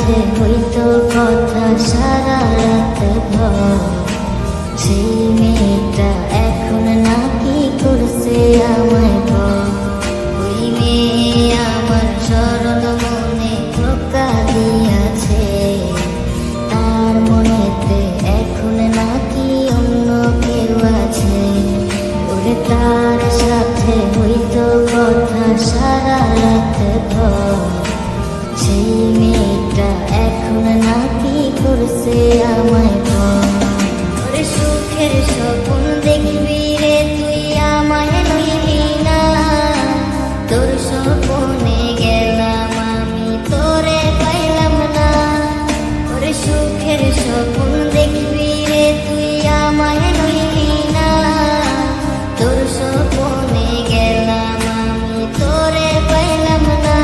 সাথে হইতো কথা সারা রাত ভর, সেই মেয়েটা এখন নাকি করছে আমায় ভয়। ওই মেয়ে আমার সরল মনে ধোঁকা দিয়াছে, তার মনেতে এখন নাকি অন্য কেউ আছে। ওরে তার সাথে হইতো কথা সারা রাত ভর, সেই মেয়েটা এখন নাকি করছে আমায় ভয়। ওরে সুখের স্বপ্ন দেখবি রে তুই আমায় লইলি না, তোর স্বপ্নে গেলাম আমি তোরে পাইলাম না। ওরে সুখের স্বপ্ন দেখবি রে তুই আমায় লইলি না, তোর স্বপ্নে গেলাম আমি তোরে পাইলাম না।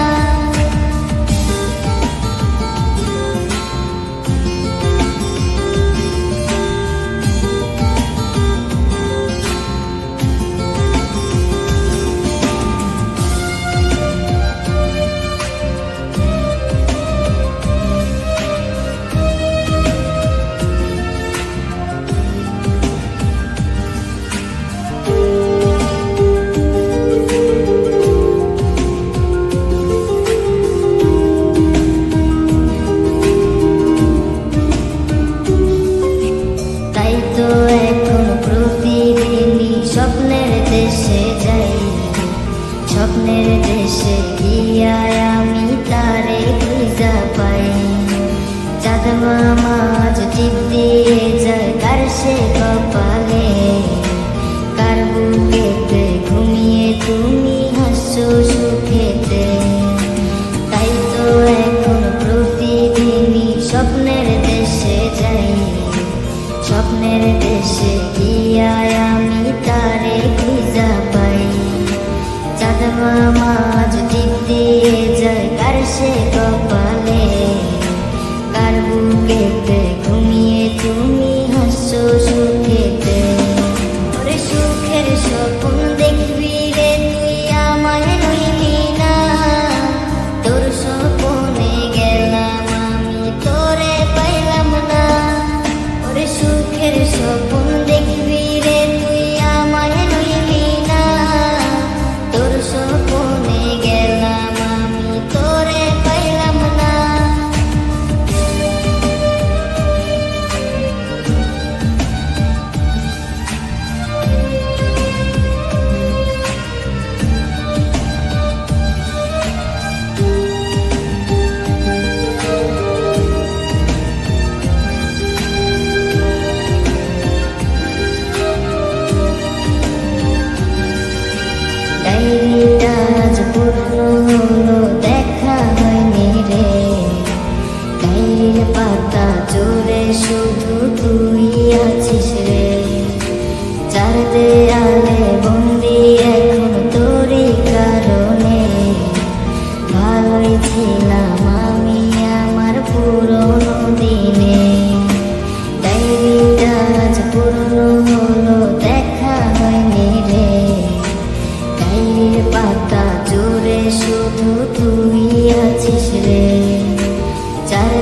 তাই তো এখন প্রতিদিনই স্বপ্নের দেশে যাই, স্বপ্নের দেশে গিয়া আমি তারে খুঁজা পাই। চাঁদ মামা আজ টিপ দিয়ে যায় কার সে কপালে, কার বুকেতে ঘুমিয়ে তুমি হাসছো সুখেতে। তাই তো এখন প্রতিদিনই স্বপ্নের দেশে যাই, স্বপ্নের দেশে গিয়া আমি তারে খুঁজা পাই। চাঁদ মামা আজ টিপ দিয়ে যায় কার সে কপালে, কার বুকেতে ঘুমিয়ে তুমি হাসছো সুখেতে। ওরে সুখের স্বপ্ন দেখবি রে তুই আমায় লইলি না, তোর স্বপ্নে গেলাম আমি তোরে পাইলাম না। ওরে সুখের স্বপ্ন দেখবি রে তুই আমায় লইলি না, তোর স্বপ্নে গেলাম আমি তোরে পাইলাম না। ডায়েরিটা আজ পুরনো হলো দেখা হয়নি রে, ডায়েরির পাতা জোরে শুধু তুই আছিস রে। চার দেয়ালে বন্দি এখন তোরই কারণে, ভালোই ছিলাম আমি আমার পুরনো দিনে। ডায়েরিটা আজ পুরনো হলো দেখা হয়নি রে, ডায়েরির পাতা জোরে শুধু তুই আছিস রে। চার